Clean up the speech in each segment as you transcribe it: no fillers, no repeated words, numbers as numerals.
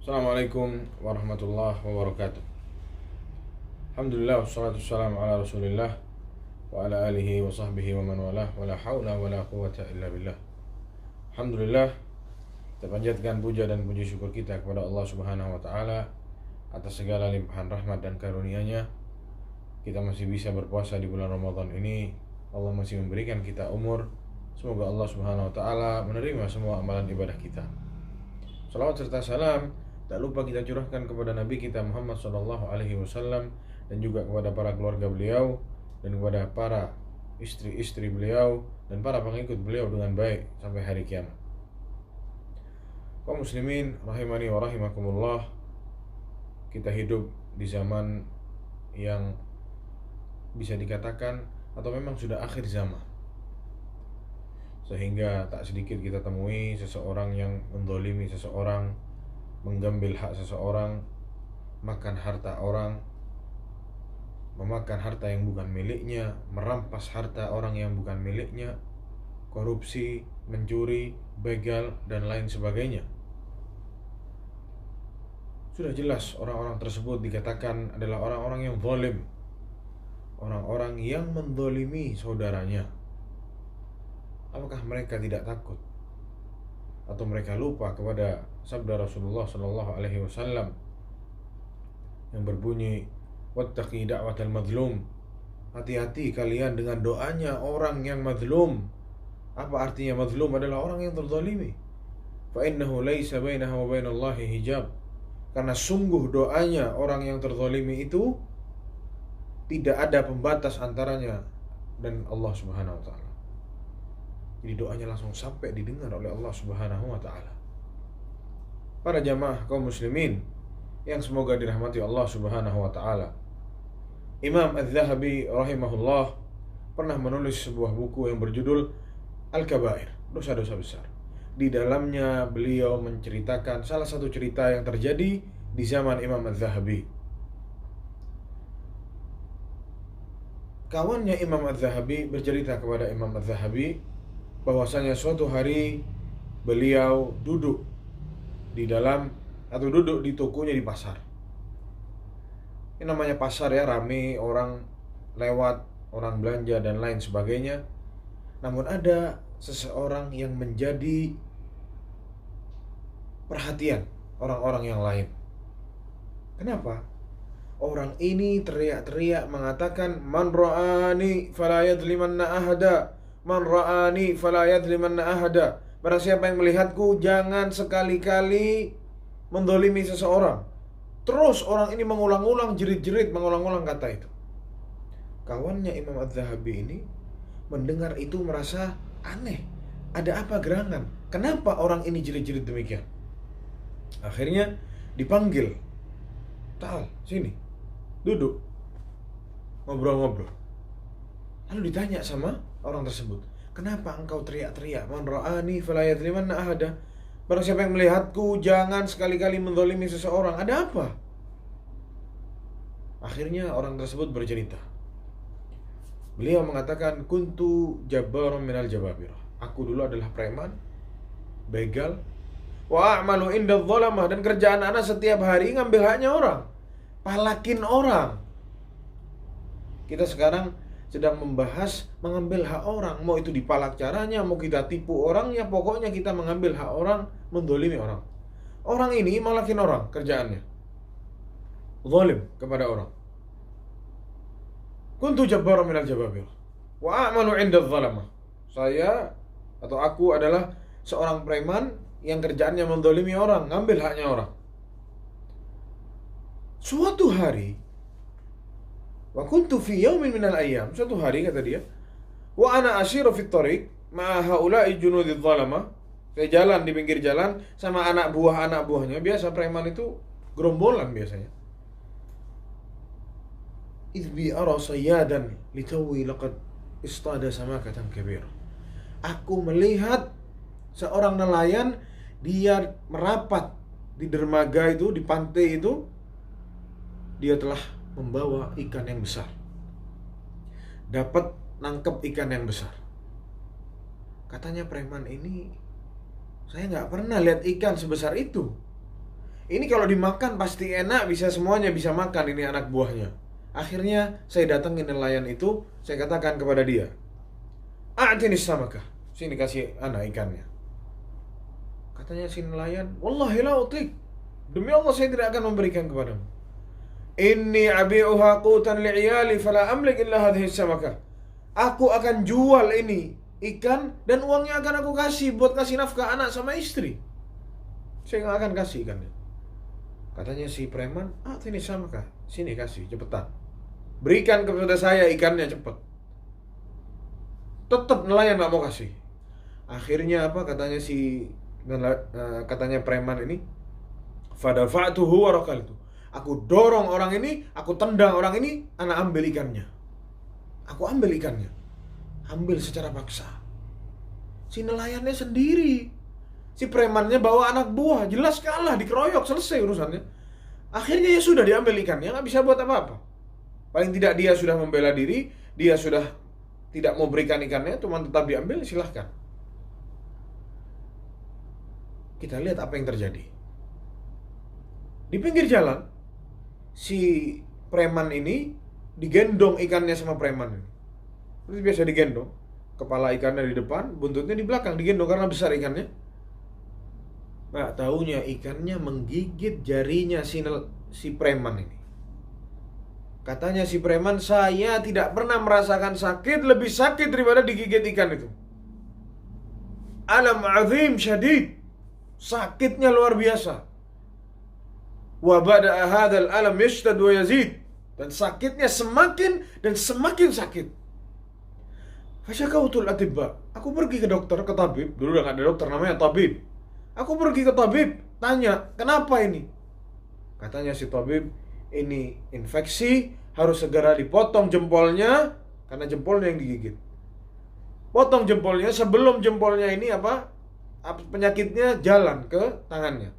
Assalamualaikum warahmatullahi wabarakatuh. Alhamdulillah wassalatu wassalamu ala Rasulillah wa ala alihi wa sahbihi wa man walah wa la haula wa la quwwata illa billah. Alhamdulillah, kita panjatkan puja dan puji syukur kita kepada Allah Subhanahu wa taala atas segala limpahan rahmat dan karunia-Nya. Kita masih bisa berpuasa di bulan Ramadan ini. Allah masih memberikan kita umur. Semoga Allah Subhanahu wa taala menerima semua amalan ibadah kita. Salawat serta salam tak lupa kita curahkan kepada Nabi kita Muhammad SAW dan juga kepada para keluarga beliau dan kepada para istri-istri beliau dan para pengikut beliau dengan baik sampai hari kiamat. Kaum muslimin rahimani wa rahimakumullah, kita hidup di zaman yang bisa dikatakan atau memang sudah akhir zaman, sehingga tak sedikit kita temui seseorang yang mendolimi seseorang, mengambil hak seseorang, makan harta orang, memakan harta yang bukan miliknya, merampas harta orang yang bukan miliknya, korupsi, mencuri, begal, dan lain sebagainya. Sudah jelas orang-orang tersebut dikatakan adalah orang-orang yang zalim, orang-orang yang mendolimi saudaranya. Apakah mereka tidak takut? Atau mereka lupa kepada sabda Rasulullah SAW yang berbunyi, wattaqi da'watal madlum, hati-hati kalian dengan doanya orang yang madlum. Apa artinya madlum? Adalah orang yang terzalimi. Fa innahu laisa bainahu wa bainallahi hijab, karena sungguh doanya orang yang terzalimi itu tidak ada pembatas antaranya dan Allah Subhanahu wa taala. Jadi doanya langsung sampai didengar oleh Allah Subhanahu wa ta'ala. Para jamaah kaum muslimin yang semoga dirahmati Allah Subhanahu wa ta'ala, Imam Az-Zahabi rahimahullah pernah menulis sebuah buku yang berjudul Al-Kabair, dosa-dosa besar. Di dalamnya beliau menceritakan salah satu cerita yang terjadi di zaman Imam Az-Zahabi. Kawannya Imam Az-Zahabi bercerita kepada Imam Az-Zahabi bahwasanya suatu hari beliau duduk di dalam atau duduk di tokonya di pasar. Ini namanya pasar ya, rame, orang lewat, orang belanja dan lain sebagainya. Namun ada seseorang yang menjadi perhatian orang-orang yang lain. Kenapa? Orang ini teriak-teriak mengatakan, man ra'ani fala yadlimanna ahada, man ra'ani fala yadlimanna ahada. Barang siapa yang melihatku, jangan sekali-kali mendolimi seseorang. Terus orang ini mengulang-ulang, jerit-jerit, mengulang-ulang kata itu. Kawannya Imam Az-Zahabi ini mendengar itu merasa aneh. Ada apa gerangan? Kenapa orang ini jerit-jerit demikian? Akhirnya dipanggil. Ta'al, sini, duduk, ngobrol-ngobrol. Lalu ditanya sama orang tersebut, kenapa engkau teriak-teriak, man ra'ani fala yadlimanna ahada, barang siapa yang melihatku jangan sekali-kali menzalimi seseorang, ada apa? Akhirnya orang tersebut bercerita. Beliau mengatakan, kuntu jabbaran minal jababirah, aku dulu adalah preman, begal, wa a'malu inda dhalamah, dan kerjaan anak setiap hari ngambil haknya orang, palakin orang. Kita sekarang sedang membahas mengambil hak orang, mau itu dipalak caranya, mau kita tipu orangnya, pokoknya kita mengambil hak orang, mendolimi orang. Orang ini malakin orang kerjaannya, zalim kepada orang. Kuntu jabbaran minal jababir wa a'malu 'inda adh-dhalamah. Saya atau aku adalah seorang preman yang kerjaannya mendolimi orang, ngambil haknya orang. Suatu hari, wa kuntu fi yaumin minal ayyam, suatu hari kata dia, wa ana ashiru fit tariq ma'a haula'i junudidz zalamah, saya jalan di pinggir jalan sama anak buahnya. Biasa preman itu gerombolan biasanya. Idh bi ara sayyadan litawi laqad istada samakatan kabira. Aku melihat seorang nelayan, dia merapat di dermaga itu, di pantai itu, dia telah membawa ikan yang besar, dapat nangkep ikan yang besar. Katanya preman ini, saya nggak pernah lihat ikan sebesar itu. Ini kalau dimakan pasti enak, bisa semuanya bisa makan ini anak buahnya. Akhirnya saya datangin nelayan itu, saya katakan kepada dia, "A'tini samakah." Sini kasih anak ikannya. Katanya si nelayan, "Wallahi la utik." Demi Allah saya tidak akan memberikan kepadamu. "Inni abi'uha qutan li'iyali fala amlik illa hadhihi samakah." Aku akan jual ini ikan dan uangnya akan aku kasih buat kasih nafkah anak sama istri. Saya nggak akan kasih ikannya. Katanya si preman, "Sini samakah. Sini kasih cepetan. Berikan kepada saya ikannya cepat." Tetap nelayan nggak mau kasih. Akhirnya apa katanya katanya preman ini, "Fadafa'tuhu wa rakaltu." Aku dorong orang ini, aku tendang orang ini, anak ambil ikannya. Aku ambil ikannya. Ambil secara paksa. Si nelayannya sendiri. Si premannya bawa anak buah, jelas kalah, dikeroyok, selesai urusannya. Akhirnya ya sudah diambil ikannya, nggak bisa buat apa-apa. Paling tidak dia sudah membela diri, dia sudah tidak mau berikan ikannya, cuma tetap diambil, silahkan. Kita lihat apa yang terjadi. Di pinggir jalan, si preman ini digendong ikannya sama preman ini. Seperti biasa digendong. Kepala ikannya di depan, buntutnya di belakang, digendong karena besar ikannya. Nggak taunya ikannya menggigit jarinya si preman ini. Katanya si preman, "Saya tidak pernah merasakan sakit lebih sakit daripada digigit ikan itu. Alam azim syadid. Sakitnya luar biasa. Wa bada'a hadzal alam yashtad wa yazid." Dan sakitnya semakin dan semakin sakit. Fasyakautul atibba. Aku pergi ke dokter, ke tabib. Dulu udah gak ada dokter, namanya tabib. Aku pergi ke tabib, tanya, "Kenapa ini?" Katanya si tabib, "Ini infeksi, harus segera dipotong jempolnya." Karena jempolnya yang digigit. Potong jempolnya sebelum jempolnya ini penyakitnya jalan ke tangannya.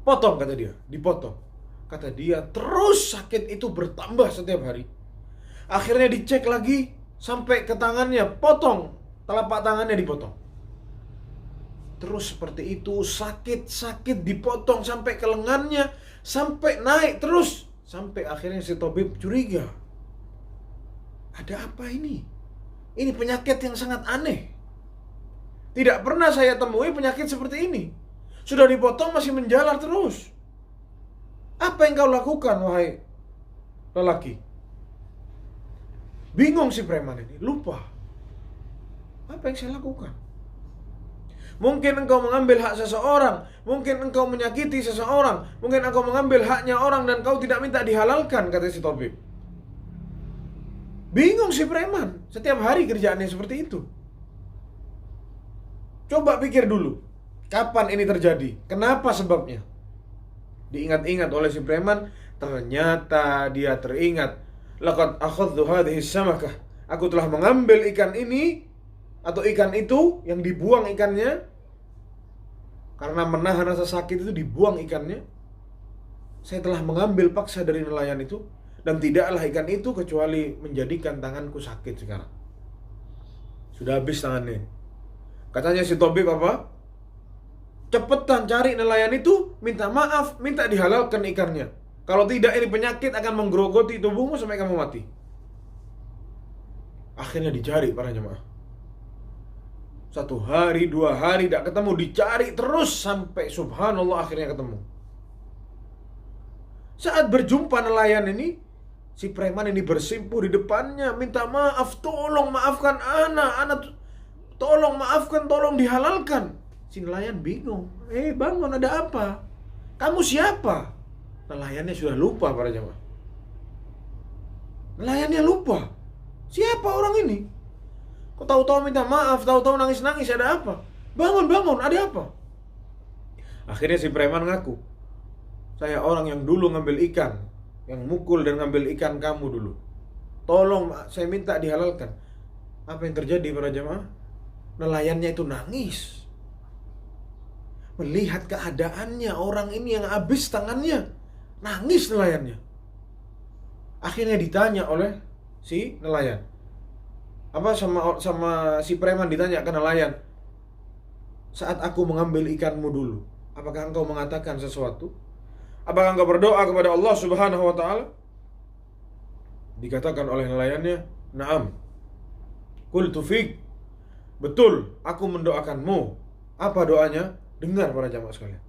Potong, kata dia, dipotong. Kata dia, terus sakit itu bertambah setiap hari. Akhirnya dicek lagi sampai ke tangannya, potong, telapak tangannya dipotong. Terus seperti itu, sakit dipotong sampai ke lengannya, sampai naik terus, sampai akhirnya si tabib curiga. Ada apa ini? Ini penyakit yang sangat aneh. Tidak pernah saya temui penyakit seperti ini. Sudah dipotong masih menjalar terus. Apa yang kau lakukan, wahai lelaki? Bingung si preman ini, lupa. Apa yang saya lakukan? Mungkin engkau mengambil hak seseorang, mungkin engkau menyakiti seseorang, mungkin engkau mengambil haknya orang dan kau tidak minta dihalalkan, kata si tabib. Bingung si preman, setiap hari kerjaannya seperti itu. Coba pikir dulu, kapan ini terjadi? Kenapa sebabnya? Diingat-ingat oleh si preman, ternyata dia teringat, "Laqad akhadtu hadhihi samakah." Aku telah mengambil ikan ini atau ikan itu yang dibuang ikannya. Karena menahan rasa sakit itu dibuang ikannya. Saya telah mengambil paksa dari nelayan itu, dan tidaklah ikan itu kecuali menjadikan tanganku sakit sekarang. Sudah habis tangannya. Katanya si tabib apa? "Cepetan cari nelayan itu, minta maaf, minta dihalalkan ikannya. Kalau tidak ini penyakit akan menggerogoti tubuhmu sampai kamu mati." Akhirnya dicari para jemaah. 1 hari, 2 hari tidak ketemu, dicari terus sampai subhanallah akhirnya ketemu. Saat berjumpa nelayan ini, si preman ini bersimpuh di depannya, minta maaf, "Tolong maafkan anak, tolong maafkan, tolong dihalalkan." Si nelayan bingung, "Bangun, ada apa? Kamu siapa?" Nelayannya sudah lupa para jemaah. Nelayannya lupa. Siapa orang ini? Kok tahu-tahu minta maaf, tahu-tahu nangis-nangis, ada apa? Bangun, ada apa? Akhirnya si preman ngaku, "Saya orang yang dulu ngambil ikan, yang mukul dan ngambil ikan kamu dulu. Tolong, saya minta dihalalkan." Apa yang terjadi para jemaah? Nelayannya itu nangis. Melihat keadaannya orang ini yang habis tangannya, nangis nelayannya. Akhirnya ditanya oleh si nelayan, sama si preman ditanya ke nelayan, "Saat aku mengambil ikanmu dulu, Apakah engkau mengatakan sesuatu? Apakah engkau berdoa kepada Allah Subhanahu wa ta'ala? Dikatakan oleh nelayannya, "Na'am." Qultu fik. Betul, aku mendoakanmu. Apa doanya? Dengar para jamaah sekalian.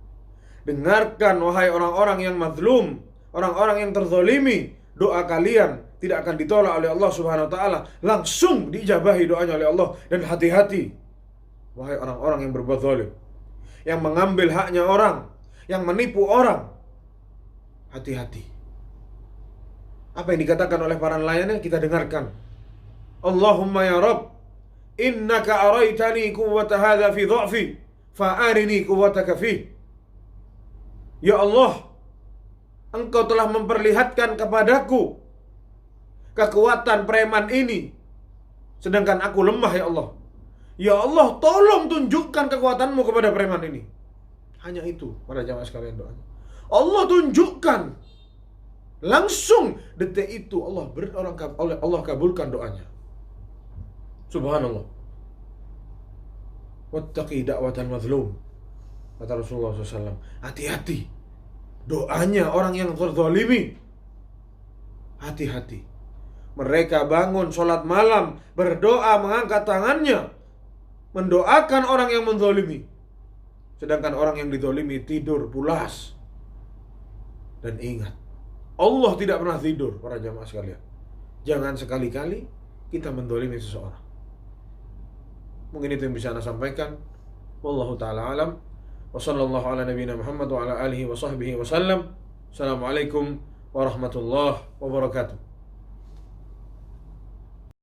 Dengarkan wahai orang-orang yang mazlum, orang-orang yang terzalimi. Doa kalian tidak akan ditolak oleh Allah Subhanahu wa ta'ala. Langsung diijabahi doanya oleh Allah. Dan hati-hati wahai orang-orang yang berbuat zalim, yang mengambil haknya orang, yang menipu orang. Hati-hati. Apa yang dikatakan oleh para nelayannya kita dengarkan. Allahumma ya Rabb, innaka araitani quwwata hadha fi dha'fi, fa'arini quwwataka fi. Ya Allah, Engkau telah memperlihatkan kepadaku kekuatan preman ini, sedangkan aku lemah ya Allah. Ya Allah, tolong tunjukkan kekuatanmu kepada preman ini. Hanya itu para jamaah sekalian doanya. Allah tunjukkan. Langsung detik itu Allah kabulkan doanya. Subhanallah. Wattaqi da'watal mazlum. Kata Rasulullah SAW. Hati-hati doanya orang yang terzalimi. Hati-hati. Mereka bangun sholat malam, berdoa, mengangkat tangannya, mendoakan orang yang menzalimi. Sedangkan orang yang dizalimi tidur pulas. Dan ingat, Allah tidak pernah tidur para jamaah sekalian. Jangan sekali-kali kita menzalimi seseorang. Mungkin itu yang bisa Anda sampaikan. Wallahu ta'ala alam. Wa sallallahu ala nabiyina Muhammad wa ala alihi wa sahbihi wa sallam. Assalamualaikum warahmatullahi wabarakatuh.